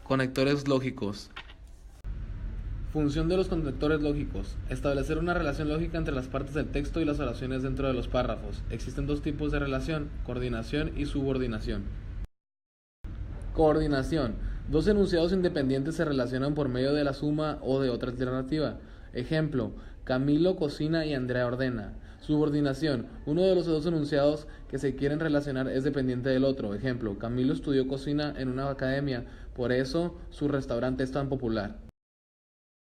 Conectores lógicos. Función de los conectores lógicos. Establecer una relación lógica entre las partes del texto y las oraciones dentro de los párrafos. Existen dos tipos de relación: coordinación y subordinación. Coordinación. Dos enunciados independientes se relacionan por medio de la suma o de otra alternativa. Ejemplo: Camilo cocina y Andrea ordena. Subordinación. Uno de los dos enunciados que se quieren relacionar es dependiente del otro. Ejemplo: Camilo estudió cocina en una academia, por eso su restaurante es tan popular.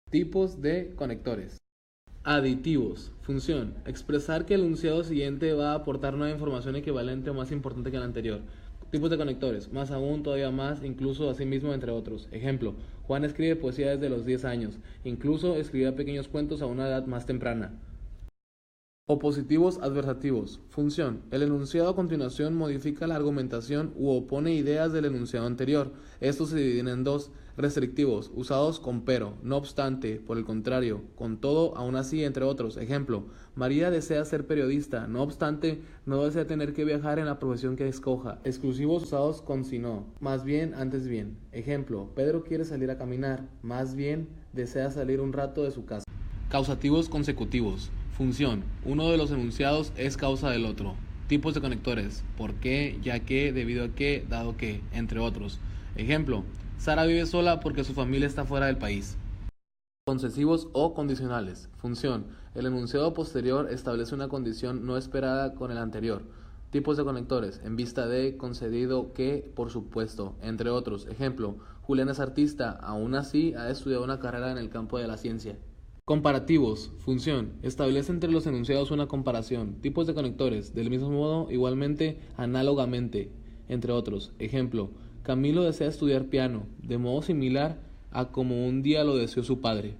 Tipos de conectores. Aditivos. Función: expresar que el enunciado siguiente va a aportar nueva información equivalente o más importante que la anterior. Tipos de conectores: más aún, todavía más, incluso, asimismo, entre otros. Ejemplo: Juan escribe poesía desde los 10 años, incluso escribía pequeños cuentos a una edad más temprana. Opositivos adversativos. Función: el enunciado a continuación modifica la argumentación u opone ideas del enunciado anterior. Estos se dividen en dos: restrictivos, usados con pero, no obstante, por el contrario, con todo, aún así, entre otros. Ejemplo: María desea ser periodista, no obstante, no desea tener que viajar en la profesión que escoja. Exclusivos usados con si no, más bien, antes bien. Ejemplo: Pedro quiere salir a caminar, más bien, desea salir un rato de su casa. Causativos consecutivos. Función: uno de los enunciados es causa del otro. Tipos de conectores: por qué, ya que, debido a que, dado que, entre otros. Ejemplo: Sara vive sola porque su familia está fuera del país. Concesivos o condicionales. Función: el enunciado posterior establece una condición no esperada con el anterior. Tipos de conectores: en vista de, concedido que, por supuesto, entre otros. Ejemplo: Julián es artista, aún así ha estudiado una carrera en el campo de la ciencia. Comparativos. Función: establece entre los enunciados una comparación. Tipos de conectores: del mismo modo, igualmente, análogamente, entre otros. Ejemplo: Camilo desea estudiar piano, de modo similar a como un día lo deseó su padre.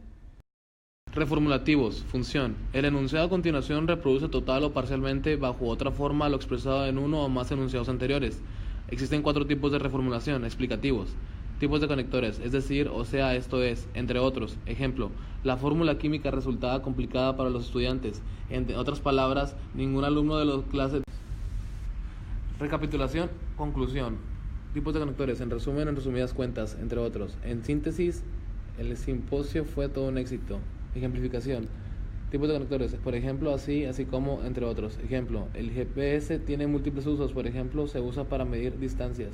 Reformulativos. Función: el enunciado a continuación reproduce total o parcialmente bajo otra forma lo expresado en uno o más enunciados anteriores. Existen 4 tipos de reformulación. Explicativos. Tipos de conectores: es decir, o sea, esto es, entre otros. Ejemplo: la fórmula química resultaba complicada para los estudiantes. En otras palabras, ningún alumno de las clases. Recapitulación, conclusión. Tipos de conectores: en resumen, en resumidas cuentas, entre otros. En síntesis, el simposio fue todo un éxito. Ejemplificación. Tipos de conectores: por ejemplo, así, así como, entre otros. Ejemplo: el GPS tiene múltiples usos. Por ejemplo, se usa para medir distancias.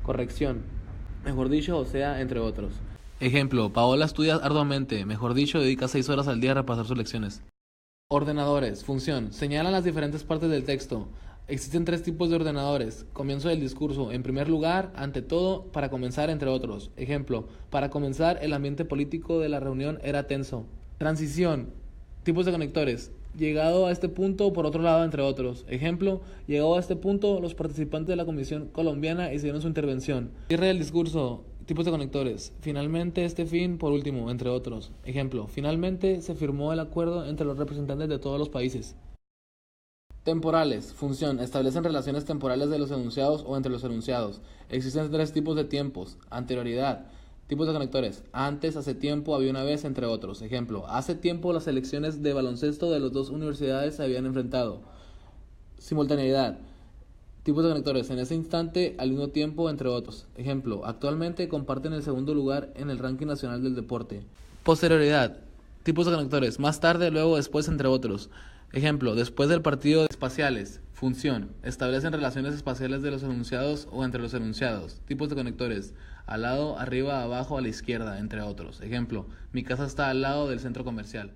Corrección: mejor dicho, o sea, entre otros. Ejemplo: Paola estudia arduamente, mejor dicho, dedica 6 horas al día a repasar sus lecciones. Ordenadores. Función: señalan las diferentes partes del texto. Existen 3 tipos de ordenadores. Comienzo del discurso: en primer lugar, ante todo, para comenzar, entre otros. Ejemplo: para comenzar, el ambiente político de la reunión era tenso. Transición. Tipos de conectores: llegado a este punto, por otro lado, entre otros. Ejemplo: llegado a este punto, los participantes de la Comisión Colombiana hicieron su intervención. Cierre del discurso. Tipos de conectores: finalmente, este fin, por último, entre otros. Ejemplo: finalmente se firmó el acuerdo entre los representantes de todos los países. Temporales. Función: establecen relaciones temporales de los enunciados o entre los enunciados. Existen 3 tipos de tiempos. Anterioridad. Tipos de conectores: antes, hace tiempo, había una vez, entre otros. Ejemplo: hace tiempo las selecciones de baloncesto de las 2 universidades se habían enfrentado. Simultaneidad. Tipos de conectores: en ese instante, al mismo tiempo, entre otros. Ejemplo: actualmente comparten el segundo lugar en el ranking nacional del deporte. Posterioridad. Tipos de conectores: más tarde, luego, después, entre otros. Ejemplo: después del partido de espaciales. Función: establecen relaciones espaciales de los enunciados o entre los enunciados. Tipos de conectores: al lado, arriba, abajo, a la izquierda, entre otros. Ejemplo: mi casa está al lado del centro comercial.